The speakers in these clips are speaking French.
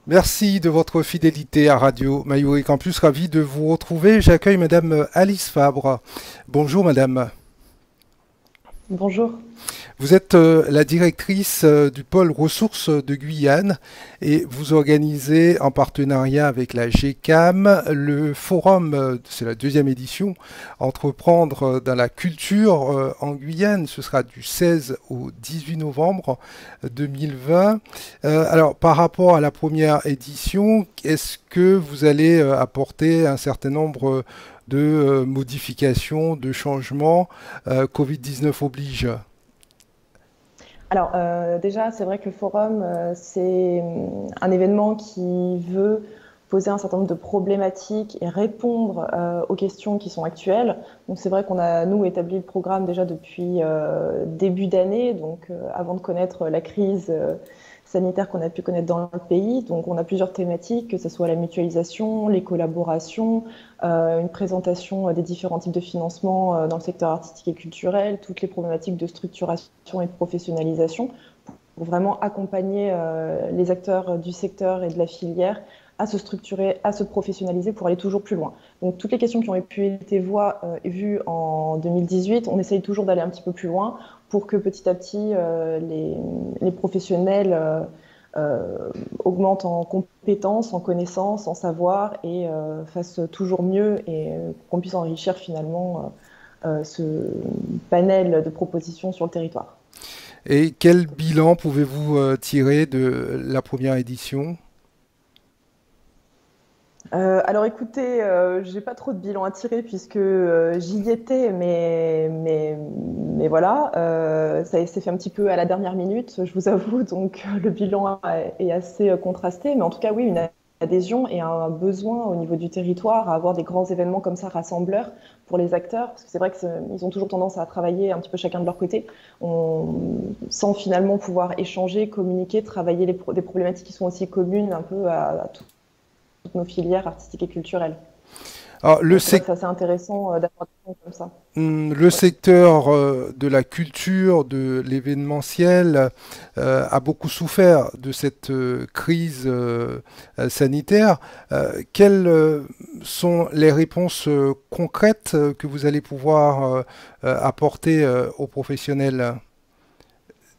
Merci de votre fidélité à Radio Mayouri Campus. Ravi de vous retrouver. J'accueille Madame Alice Fabre. Bonjour Madame. Bonjour. Vous êtes la directrice du pôle ressources de Guyane et vous organisez en partenariat avec la GCAM le forum, c'est la deuxième édition, Entreprendre dans la culture en Guyane. Ce sera du 16 au 18 novembre 2020. Alors par rapport à la première édition, est-ce que vous allez apporter un certain nombre de modifications, de changements Covid-19 oblige? Alors déjà, c'est vrai que le forum, c'est un événement qui veut poser un certain nombre de problématiques et répondre aux questions qui sont actuelles. Donc c'est vrai qu'on a, nous, établi le programme déjà depuis début d'année, donc avant de connaître la crise sanitaire qu'on a pu connaître dans le pays. Donc on a plusieurs thématiques, que ce soit la mutualisation, les collaborations, une présentation des différents types de financement dans le secteur artistique et culturel, toutes les problématiques de structuration et de professionnalisation, pour vraiment accompagner les acteurs du secteur et de la filière à se structurer, à se professionnaliser pour aller toujours plus loin. Donc toutes les questions qui ont pu être vues en 2018, on essaye toujours d'aller un petit peu plus loin pour que petit à petit les professionnels augmentent en compétences, en connaissances, en savoir et fassent toujours mieux et qu'on puisse enrichir finalement ce panel de propositions sur le territoire. Et quel bilan pouvez-vous tirer de la première édition? Alors écoutez, j'ai pas trop de bilan à tirer puisque j'y étais, mais voilà, ça s'est fait un petit peu à la dernière minute, je vous avoue, donc le bilan est assez contrasté, mais en tout cas oui, une adhésion et un besoin au niveau du territoire à avoir des grands événements comme ça rassembleurs pour les acteurs, parce que c'est vrai qu'ils ont toujours tendance à travailler un petit peu chacun de leur côté, sans finalement pouvoir échanger, communiquer, travailler des problématiques qui sont aussi communes un peu à toutes nos filières artistiques et culturelles. Alors, Donc c'est vrai que c'est assez intéressant d'avoir des choses comme ça. le Ouais. secteur de la culture, de l'événementiel, a beaucoup souffert de cette crise sanitaire. Quelles sont les réponses concrètes que vous allez pouvoir apporter aux professionnels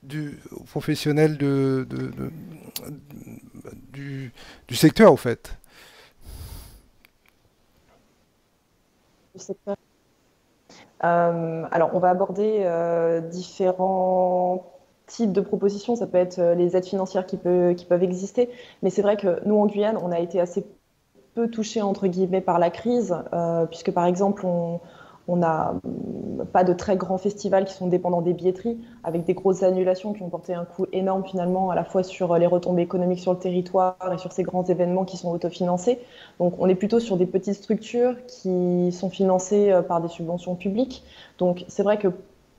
du, du secteur, au fait? Du secteur. Alors, on va aborder différents types de propositions. Ça peut être les aides financières qui peuvent exister. Mais c'est vrai que nous, en Guyane, on a été assez peu touchés, entre guillemets, par la crise, puisque, par exemple, on n'a pas de très grands festivals qui sont dépendants des billetteries, avec des grosses annulations qui ont porté un coût énorme finalement à la fois sur les retombées économiques sur le territoire et sur ces grands événements qui sont autofinancés. Donc on est plutôt sur des petites structures qui sont financées par des subventions publiques. Donc c'est vrai que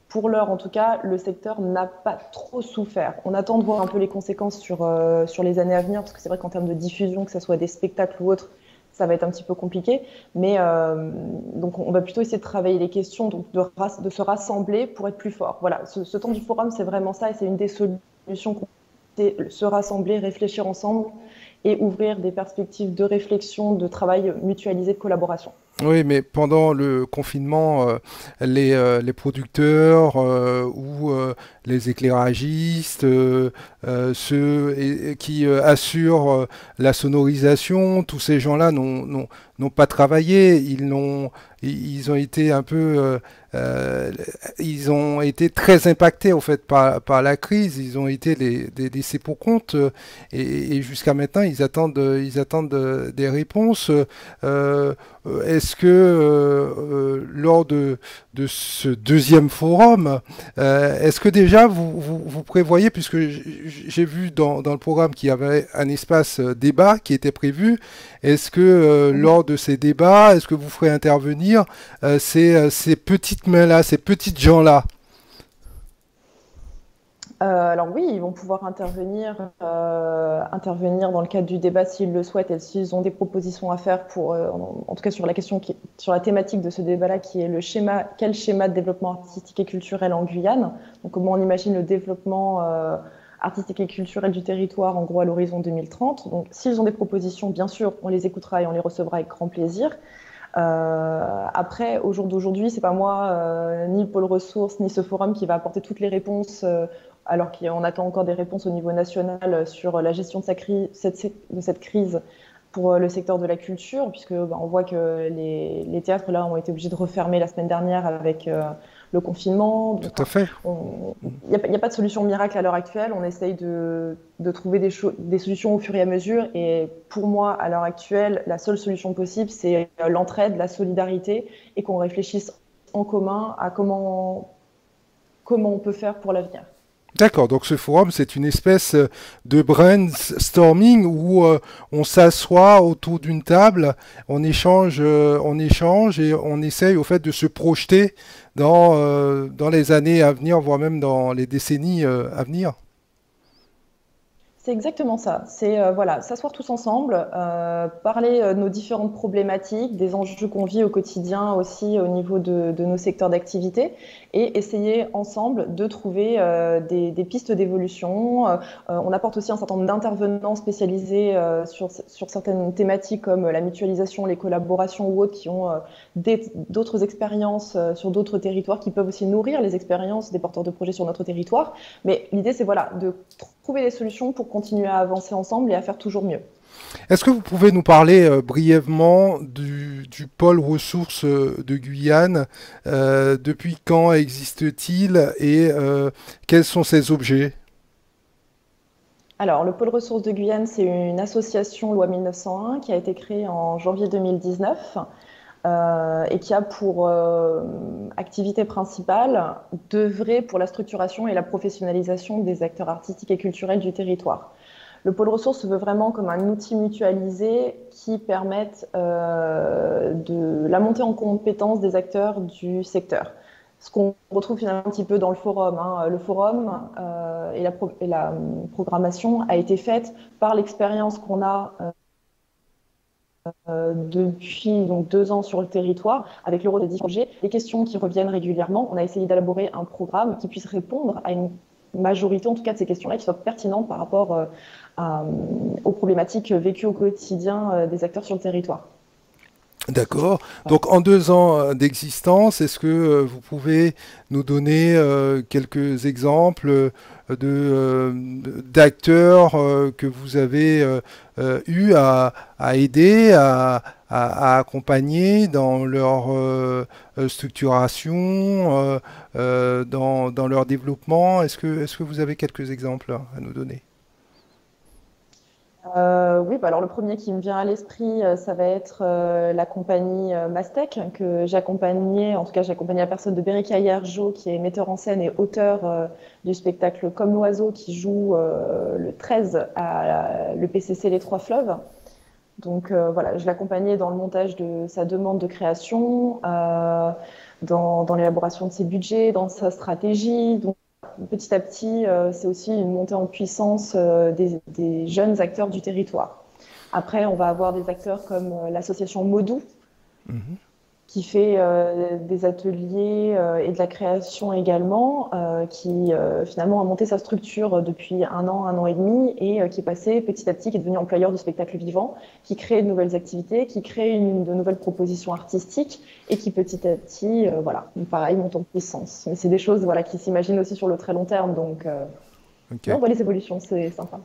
pour l'heure, en tout cas, le secteur n'a pas trop souffert. On attend de voir un peu les conséquences sur les années à venir, parce que c'est vrai qu'en termes de diffusion, que ce soit des spectacles ou autres, ça va être un petit peu compliqué. Mais donc, on va plutôt essayer de travailler les questions, donc de se rassembler pour être plus fort. Voilà, ce temps du forum, c'est vraiment ça, et c'est une des solutions qu'on c'est se rassembler, réfléchir ensemble et ouvrir des perspectives de réflexion, de travail mutualisé, de collaboration. Oui, mais pendant le confinement, les producteurs ou les éclairagistes, qui assurent la sonorisation, tous ces gens-là n'ont pas travaillé. Ils ont été un peu, ils ont été très impactés au fait par la crise. Ils ont été des laissés pour compte et jusqu'à maintenant ils attendent des réponses. Euh, Est-ce que lors de ce deuxième forum, est-ce que déjà vous prévoyez, puisque j'ai vu dans le programme qu'il y avait un espace débat qui était prévu, est-ce que lors de ces débats, est-ce que vous ferez intervenir ces petites mains-là, ces petites gens-là? Alors oui, ils vont pouvoir intervenir dans le cadre du débat s'ils le souhaitent et s'ils ont des propositions à faire pour, en tout cas sur la question sur la thématique de ce débat-là, qui est quel schéma de développement artistique et culturel en Guyane. Donc comment on imagine le développement artistiques et culturelles du territoire, en gros à l'horizon 2030. Donc s'ils ont des propositions, bien sûr, on les écoutera et on les recevra avec grand plaisir. Après, au jour d'aujourd'hui, c'est pas moi, ni le pôle ressources, ni ce forum qui va apporter toutes les réponses, alors qu'on attend encore des réponses au niveau national sur la gestion de cette crise pour le secteur de la culture, puisque on voit que les théâtres là ont été obligés de refermer la semaine dernière avec le confinement. Donc, Tout à fait. il n'y a pas de solution miracle à l'heure actuelle. On essaye de trouver des solutions au fur et à mesure. Et pour moi, à l'heure actuelle, la seule solution possible, c'est l'entraide, la solidarité, et qu'on réfléchisse en commun à comment on peut faire pour l'avenir. D'accord, donc ce forum, c'est une espèce de brainstorming où on s'assoit autour d'une table, on échange et on essaye au fait de se projeter dans les années à venir, voire même dans les décennies à venir. C'est exactement ça. C'est voilà, s'asseoir tous ensemble, parler de nos différentes problématiques, des enjeux qu'on vit au quotidien aussi au niveau de nos secteurs d'activité, et essayer ensemble de trouver des pistes d'évolution. On apporte aussi un certain nombre d'intervenants spécialisés sur certaines thématiques comme la mutualisation, les collaborations ou autres qui ont d'autres expériences sur d'autres territoires qui peuvent aussi nourrir les expériences des porteurs de projets sur notre territoire. Mais l'idée, c'est voilà, de trouver des solutions pour continuer à avancer ensemble et à faire toujours mieux. Est-ce que vous pouvez nous parler brièvement du pôle ressources de Guyane? Depuis quand existe-t-il et quels sont ses objets? Alors, le pôle ressources de Guyane, c'est une association loi 1901 qui a été créée en janvier 2019 et qui a pour activité principale d'œuvrer pour la structuration et la professionnalisation des acteurs artistiques et culturels du territoire. Le pôle ressources se veut vraiment comme un outil mutualisé qui permette de la montée en compétence des acteurs du secteur. Ce qu'on retrouve finalement un petit peu dans le forum. Hein. Le forum et la programmation a été faite par l'expérience qu'on a depuis donc 2 ans sur le territoire, avec le rôle des projets, les questions qui reviennent régulièrement. On a essayé d'élaborer un programme qui puisse répondre à une majorité, en tout cas, de ces questions-là, qui soient pertinentes par rapport aux problématiques vécues au quotidien des acteurs sur le territoire. D'accord. Donc en 2 ans d'existence, est-ce que vous pouvez nous donner quelques exemples d'acteurs que vous avez eu à aider, à accompagner dans leur structuration, dans leur développement? Est-ce que vous avez quelques exemples à nous donner? Oui, alors le premier qui me vient à l'esprit, ça va être la compagnie Mastec, que j'accompagnais, en tout cas j'accompagnais la personne de Berika Yerjo, qui est metteur en scène et auteur du spectacle Comme l'oiseau, qui joue le 13 à l'EPCC Les Trois Fleuves. Donc voilà, je l'accompagnais dans le montage de sa demande de création, dans l'élaboration de ses budgets, dans sa stratégie. Donc, petit à petit, c'est aussi une montée en puissance des jeunes acteurs du territoire. Après, on va avoir des acteurs comme l'association Modou, qui fait des ateliers et de la création également, qui finalement a monté sa structure depuis un an et demi, et qui est passé petit à petit, qui est devenu employeur de spectacles vivants, qui crée de nouvelles activités, qui crée de nouvelles propositions artistiques, et qui petit à petit, voilà, pareil, monte en puissance. Mais c'est des choses voilà, qui s'imaginent aussi sur le très long terme, donc Okay. on voit les évolutions, c'est sympa.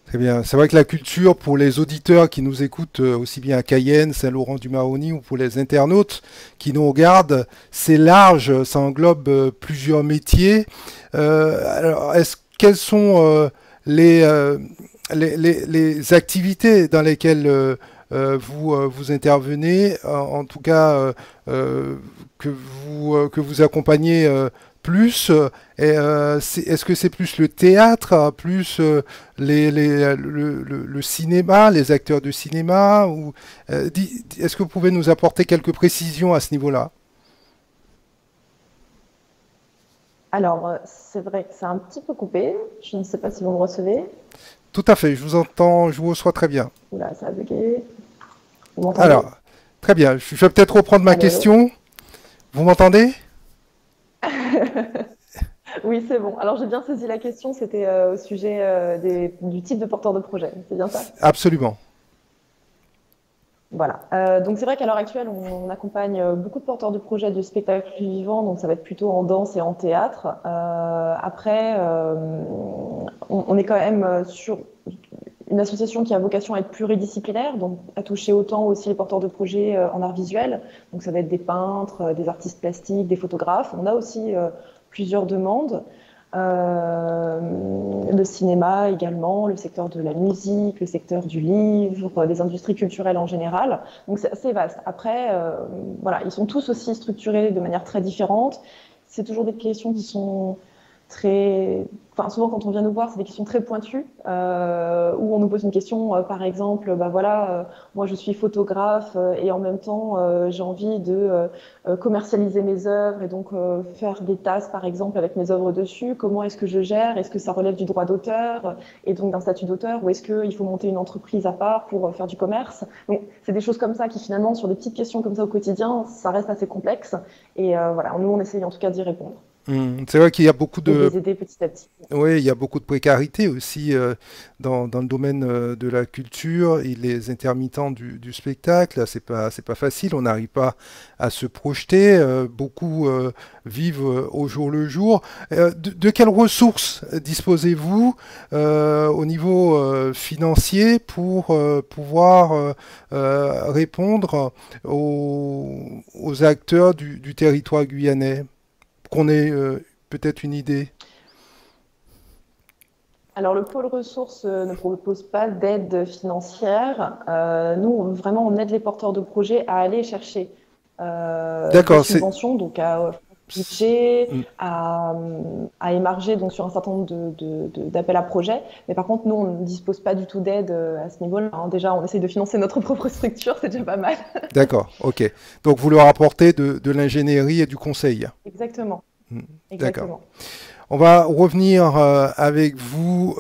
Très bien. C'est vrai que la culture, pour les auditeurs qui nous écoutent aussi bien à Cayenne, Saint-Laurent-du-Maroni, ou pour les internautes qui nous regardent, c'est large, ça englobe plusieurs métiers. Alors, quelles sont les activités dans lesquelles vous intervenez, en tout cas que vous accompagnez plus, est-ce que c'est plus le théâtre, plus le cinéma, les acteurs de cinéma, ou est-ce que vous pouvez nous apporter quelques précisions à ce niveau-là? Alors, c'est vrai que c'est un petit peu coupé. Je ne sais pas si vous me recevez. Tout à fait, je vous entends, je vous reçois très bien. Oula, ça a bugué. Vous m'entendez? Alors, très bien, je vais peut-être reprendre ma Allô, allô. question. Vous m'entendez? Oui, c'est bon. Alors j'ai bien saisi la question, c'était au sujet du type de porteur de projet, c'est bien ça? Absolument. Voilà. Donc c'est vrai qu'à l'heure actuelle, on accompagne beaucoup de porteurs de projets du spectacle vivant, donc ça va être plutôt en danse et en théâtre. Après, on est quand même sur une association qui a vocation à être pluridisciplinaire, donc à toucher autant aussi les porteurs de projets en art visuel. Donc ça va être des peintres, des artistes plastiques, des photographes. On a aussi plusieurs demandes. Le cinéma également, le secteur de la musique, le secteur du livre, des industries culturelles en général. Donc c'est assez vaste. Après, voilà, ils sont tous aussi structurés de manière très différente. C'est toujours des questions qui sont très... Enfin, souvent, quand on vient nous voir, c'est des questions très pointues, où on nous pose une question, par exemple, bah voilà, moi je suis photographe et en même temps, j'ai envie de commercialiser mes œuvres et donc faire des tasses, par exemple, avec mes œuvres dessus. Comment est-ce que je gère? Est-ce que ça relève du droit d'auteur et donc d'un statut d'auteur ou est-ce qu'il faut monter une entreprise à part pour faire du commerce? Donc, c'est des choses comme ça qui, finalement, sur des petites questions comme ça au quotidien, ça reste assez complexe. Et voilà, nous, on essaye en tout cas d'y répondre C'est vrai qu'il y a beaucoup et de de les aider petit à petit. Oui, il y a beaucoup de précarité aussi dans le domaine de la culture et les intermittents du spectacle. C'est pas facile, on n'arrive pas à se projeter. Beaucoup vivent au jour le jour. De quelles ressources disposez-vous au niveau financier pour pouvoir répondre aux acteurs du territoire guyanais? Qu'on ait peut-être une idée. Alors, le pôle ressources ne propose pas d'aide financière. Nous, vraiment, on aide les porteurs de projets à aller chercher des D'accord, subventions, donc à budget, mm, à émarger donc, sur un certain nombre d'appels à projets. Mais par contre, nous, on ne dispose pas du tout d'aide à ce niveau-là, hein. Déjà, on essaye de financer notre propre structure, c'est déjà pas mal. d'accord, ok. Donc vous leur apportez de l'ingénierie et du conseil. Exactement, Mm, d'accord. exactement. On va revenir avec vous,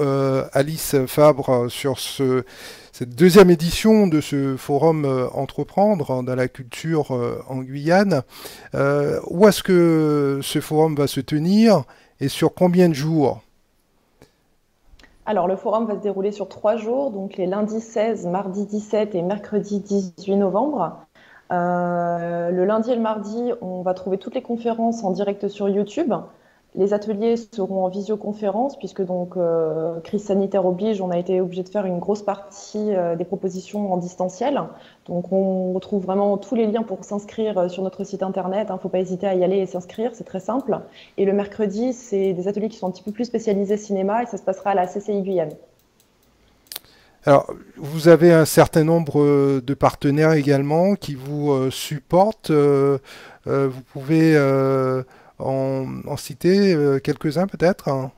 Alice Fabre, sur cette deuxième édition de ce forum Entreprendre dans la culture en Guyane. Où est-ce que ce forum va se tenir et sur combien de jours? Alors, le forum va se dérouler sur 3 jours, donc les lundis 16, mardi 17 et mercredi 18 novembre. Le lundi et le mardi, on va trouver toutes les conférences en direct sur YouTube. Les ateliers seront en visioconférence, puisque donc crise sanitaire oblige, on a été obligé de faire une grosse partie des propositions en distanciel. Donc on retrouve vraiment tous les liens pour s'inscrire sur notre site internet. Il ne faut pas hésiter à y aller et s'inscrire, c'est très simple. Et le mercredi, c'est des ateliers qui sont un petit peu plus spécialisés cinéma et ça se passera à la CCI Guyane. Alors, vous avez un certain nombre de partenaires également qui vous supportent. Vous pouvez en citer quelques-uns peut-être, hein.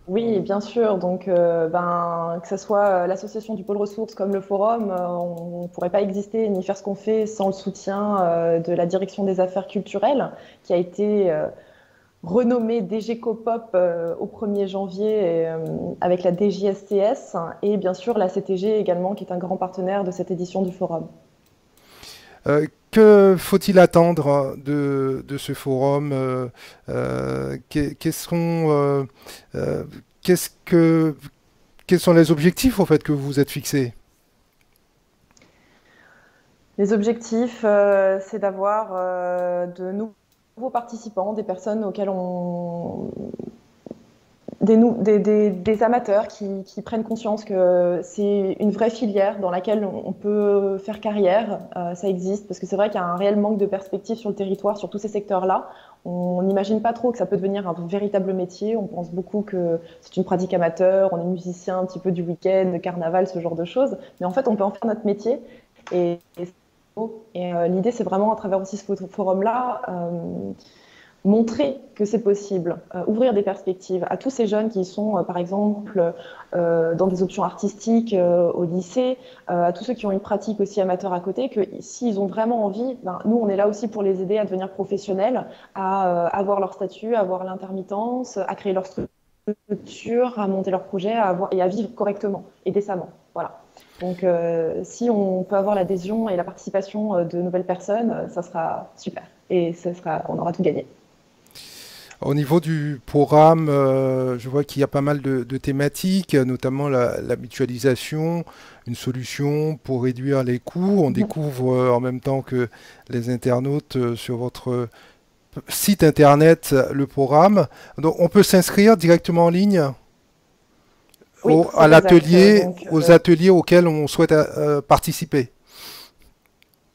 Oui, bien sûr. Donc, que ce soit l'association du pôle ressources comme le forum, on ne pourrait pas exister ni faire ce qu'on fait sans le soutien de la direction des affaires culturelles, qui a été renommée DG Copop au 1er janvier avec la DJSCS, et bien sûr la CTG également, qui est un grand partenaire de cette édition du forum. Que faut-il attendre de ce forum qu'est-ce qu'on, qu'est-ce que, quels sont les objectifs au fait que vous vous êtes fixés? Les objectifs, c'est d'avoir de nouveaux participants, des personnes auxquelles des amateurs qui prennent conscience que c'est une vraie filière dans laquelle on peut faire carrière. Ça existe, parce que c'est vrai qu'il y a un réel manque de perspective sur le territoire, sur tous ces secteurs-là. On n'imagine pas trop que ça peut devenir un véritable métier. On pense beaucoup que c'est une pratique amateur, on est musicien un petit peu du week-end, de carnaval, ce genre de choses. Mais en fait, on peut en faire notre métier. Et l'idée, c'est vraiment, à travers aussi ce forum-là, montrer que c'est possible, ouvrir des perspectives à tous ces jeunes qui sont, par exemple, dans des options artistiques au lycée, à tous ceux qui ont une pratique aussi amateur à côté, que s'ils ont vraiment envie, ben, nous, on est là aussi pour les aider à devenir professionnels, à avoir leur statut, à avoir l'intermittence, à créer leur structure, à monter leur projet, et à vivre correctement et décemment. Voilà. Donc, si on peut avoir l'adhésion et la participation de nouvelles personnes, ça sera super. Et on aura tout gagné. Au niveau du programme, je vois qu'il y a pas mal de thématiques, notamment la mutualisation, une solution pour réduire les coûts. On découvre en même temps que les internautes sur votre site internet le programme. Donc on peut s'inscrire directement en ligne Oui, à c'est exact. l'atelier, aux ateliers auxquels on souhaite participer.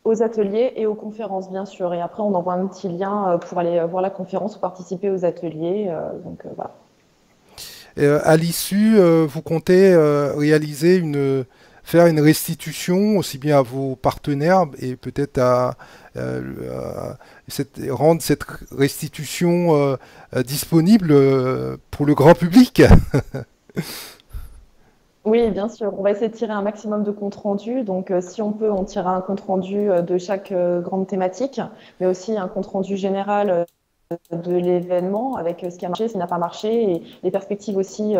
Aux ateliers et aux conférences, bien sûr. Et après, on envoie un petit lien pour aller voir la conférence ou participer aux ateliers. Voilà. À l'issue, vous comptez faire une restitution aussi bien à vos partenaires et peut-être rendre cette restitution disponible pour le grand public. Oui, bien sûr. On va essayer de tirer un maximum de comptes rendus. Donc, si on peut, on tirera un compte rendu de chaque grande thématique, mais aussi un compte rendu général de l'événement avec ce qui a marché, ce qui n'a pas marché et les perspectives aussi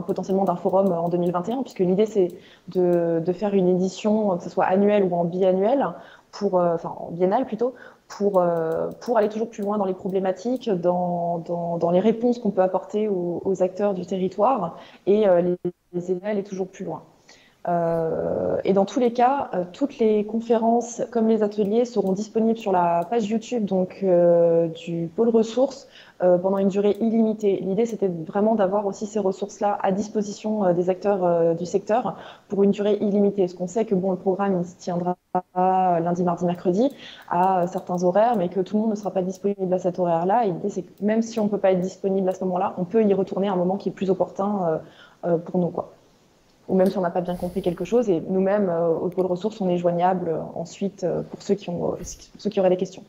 potentiellement d'un forum en 2021, puisque l'idée c'est de faire une édition, que ce soit annuelle ou en biannuelle, enfin en biennale plutôt, pour aller toujours plus loin dans les problématiques, dans les réponses qu'on peut apporter aux acteurs du territoire et les aider à aller toujours plus loin. Et dans tous les cas, toutes les conférences comme les ateliers seront disponibles sur la page YouTube du pôle ressources pendant une durée illimitée. L'idée, c'était vraiment d'avoir aussi ces ressources-là à disposition des acteurs du secteur pour une durée illimitée. Parce qu'on sait que bon, le programme il se tiendra lundi, mardi, mercredi à certains horaires, mais que tout le monde ne sera pas disponible à cet horaire-là. Et l'idée, c'est que même si on ne peut pas être disponible à ce moment-là, on peut y retourner à un moment qui est plus opportun pour nous, quoi. Ou même si on n'a pas bien compris quelque chose. Et nous-mêmes, au pôle ressources, on est joignable ensuite pour ceux qui auraient des questions.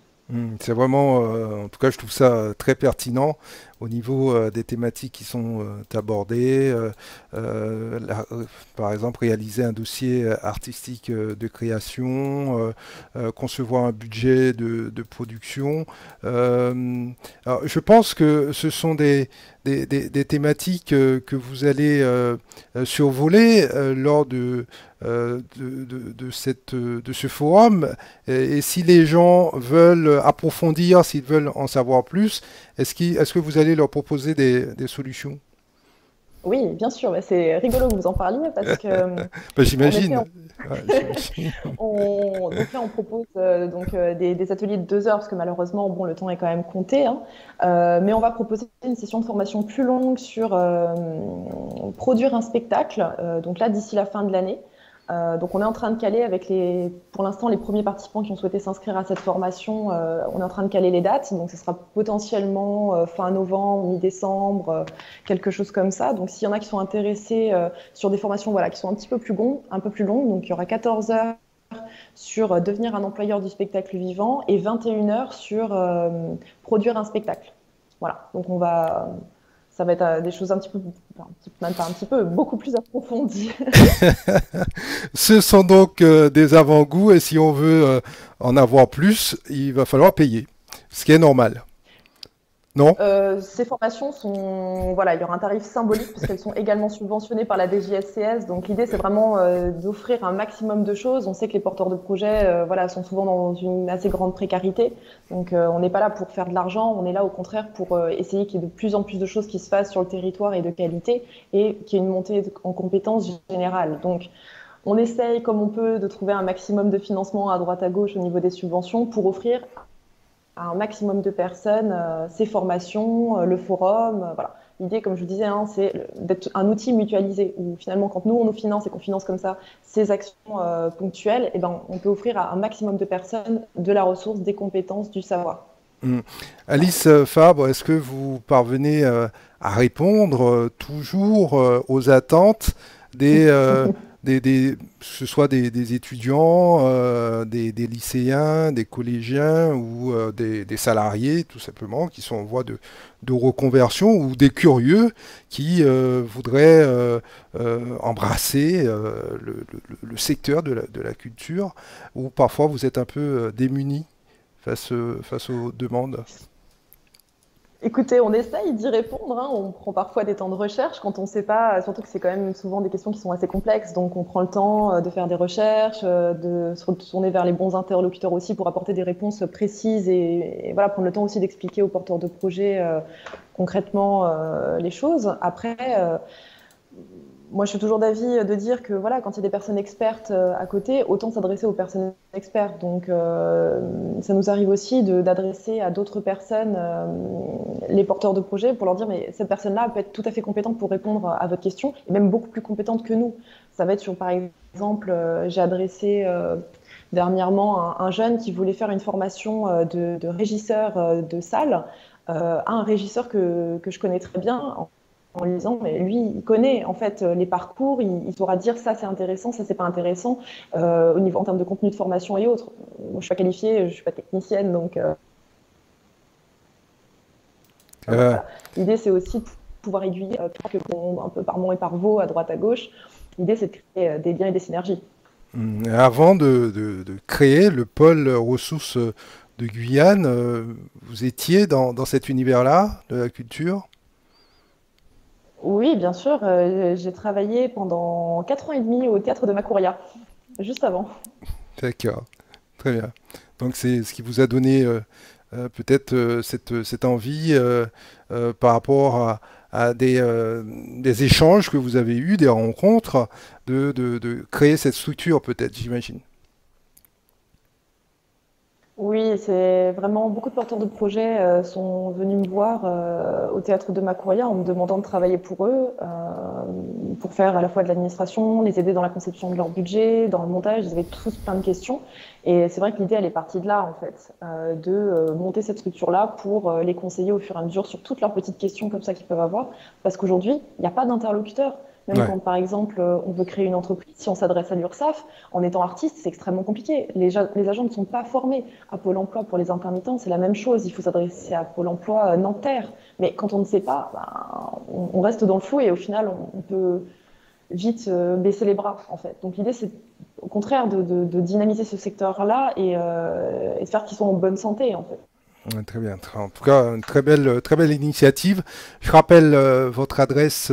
C'est vraiment, en tout cas, je trouve ça très pertinent au niveau des thématiques qui sont abordées. Par exemple, réaliser un dossier artistique de création, concevoir un budget de production. Alors, je pense que ce sont des thématiques que vous allez survoler lors de ce forum. Et si les gens veulent approfondir, s'ils veulent en savoir plus, est-ce que vous allez leur proposer des solutions? Oui, bien sûr, mais c'est rigolo que vous en parliez parce que, Ben, en effet, j'imagine. Ouais, j'imagine. donc là, on propose des ateliers de 2 heures parce que malheureusement, bon, le temps est quand même compté, hein. Mais on va proposer une session de formation plus longue sur produire un spectacle. Donc là, d'ici la fin de l'année. Donc on est en train de caler pour l'instant, les premiers participants qui ont souhaité s'inscrire à cette formation, on est en train de caler les dates. Donc ce sera potentiellement fin novembre, mi-décembre, quelque chose comme ça. Donc s'il y en a qui sont intéressés sur des formations voilà, qui sont un petit peu plus longues, donc il y aura 14 heures sur devenir un employeur du spectacle vivant et 21 heures sur produire un spectacle. Voilà, donc ça va être des choses même pas un petit peu, beaucoup plus approfondies. Ce sont donc des avant-goûts et si on veut en avoir plus, il va falloir payer, ce qui est normal. Non? Ces formations voilà, il y aura un tarif symbolique puisqu'elles sont également subventionnées par la DGSCS. Donc l'idée, c'est vraiment d'offrir un maximum de choses. On sait que les porteurs de projets, voilà, sont souvent dans une assez grande précarité. Donc on n'est pas là pour faire de l'argent, on est là au contraire pour essayer qu'il y ait de plus en plus de choses qui se fassent sur le territoire et de qualité et qu'il y ait une montée en compétences générales. Donc on essaye comme on peut de trouver un maximum de financement à droite à gauche au niveau des subventions pour offrir à un maximum de personnes ces formations, le forum. Voilà. L'idée, comme je vous disais, hein, c'est d'être un outil mutualisé où finalement, quand nous, on nous finance et qu'on finance comme ça ces actions ponctuelles, eh ben, on peut offrir à un maximum de personnes de la ressource, des compétences, du savoir. Alice Fabre, est-ce que vous parvenez à répondre toujours aux attentes que ce soit des étudiants, des lycéens, des collégiens ou des salariés, tout simplement, qui sont en voie de reconversion ou des curieux qui voudraient embrasser le secteur de la culture, ou parfois vous êtes un peu démunis face aux demandes? Écoutez, on essaye d'y répondre, hein. On prend parfois des temps de recherche quand on ne sait pas, surtout que c'est quand même souvent des questions qui sont assez complexes. Donc on prend le temps de faire des recherches, de se retourner vers les bons interlocuteurs aussi pour apporter des réponses précises et voilà, prendre le temps aussi d'expliquer aux porteurs de projets concrètement les choses. Après, moi, je suis toujours d'avis de dire que voilà, quand il y a des personnes expertes à côté, autant s'adresser aux personnes expertes. Donc, ça nous arrive aussi d'adresser à d'autres personnes les porteurs de projets pour leur dire mais cette personne-là peut être tout à fait compétente pour répondre à votre question et même beaucoup plus compétente que nous. Ça va être sur, par exemple, j'ai adressé dernièrement un jeune qui voulait faire une formation de régisseur de salle à un régisseur que je connais très bien en lui disant, mais lui, il connaît en fait les parcours, il saura dire ça c'est intéressant, ça c'est pas intéressant, au niveau en termes de contenu de formation et autres. Moi, je suis pas qualifiée, je suis pas technicienne, donc Euh, voilà. L'idée c'est aussi de pouvoir aiguiller, pas que un peu par Mont et par Vaux, à droite à gauche. L'idée c'est de créer des liens et des synergies. Avant de créer le pôle ressources de Guyane, vous étiez dans cet univers-là de la culture? Oui, bien sûr, j'ai travaillé pendant 4 ans et demi au théâtre de Macouria, juste avant. D'accord, très bien. Donc c'est ce qui vous a donné peut-être cette envie par rapport à des échanges que vous avez eus, des rencontres, de créer cette structure peut-être, j'imagine. Oui, c'est vraiment beaucoup de porteurs de projets sont venus me voir au théâtre de Macouria en me demandant de travailler pour eux, pour faire à la fois de l'administration, les aider dans la conception de leur budget, dans le montage. Ils avaient tous plein de questions. Et c'est vrai que l'idée, elle est partie de là, en fait, de monter cette structure-là pour les conseiller au fur et à mesure sur toutes leurs petites questions comme ça qu'ils peuvent avoir. Parce qu'aujourd'hui, il n'y a pas d'interlocuteur. Même Ouais. quand, par exemple, on veut créer une entreprise, si on s'adresse à l'URSSAF, en étant artiste, c'est extrêmement compliqué. Les agents ne sont pas formés à Pôle emploi pour les intermittents, c'est la même chose. Il faut s'adresser à Pôle emploi Nanterre. Mais quand on ne sait pas, ben, on reste dans le flou et au final, on peut vite baisser les bras, en fait. Donc l'idée, c'est au contraire de dynamiser ce secteur-là et de faire qu'ils soient en bonne santé, en fait. Ouais, très bien. En tout cas, une très belle initiative. Je rappelle votre adresse,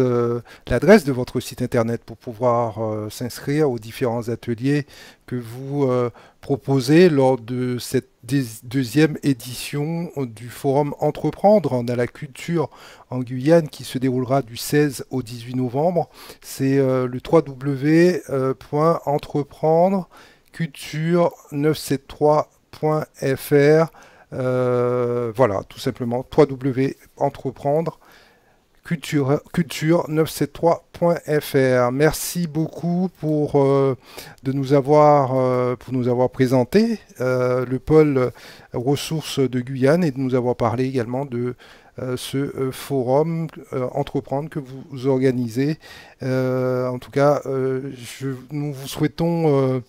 l'adresse de votre site internet pour pouvoir s'inscrire aux différents ateliers que vous proposez lors de cette deuxième édition du forum Entreprendre dans la culture en Guyane qui se déroulera du 16 au 18 novembre. C'est le www.entreprendre culture973.fr. Voilà, tout simplement, www.entreprendre culture973.fr. Merci beaucoup pour nous avoir présenté le pôle ressources de Guyane et de nous avoir parlé également de ce forum Entreprendre que vous organisez. En tout cas, nous vous souhaitons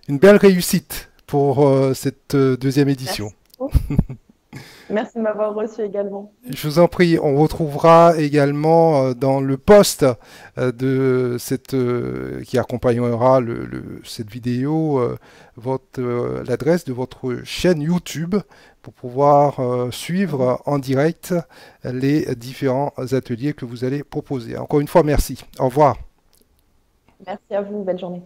une belle réussite pour cette deuxième édition. Merci beaucoup. Merci de m'avoir reçu également. Je vous en prie, on retrouvera également dans le post de cette qui accompagnera cette vidéo l'adresse de votre chaîne YouTube pour pouvoir suivre en direct les différents ateliers que vous allez proposer. Encore une fois, merci. Au revoir. Merci à vous. Belle journée.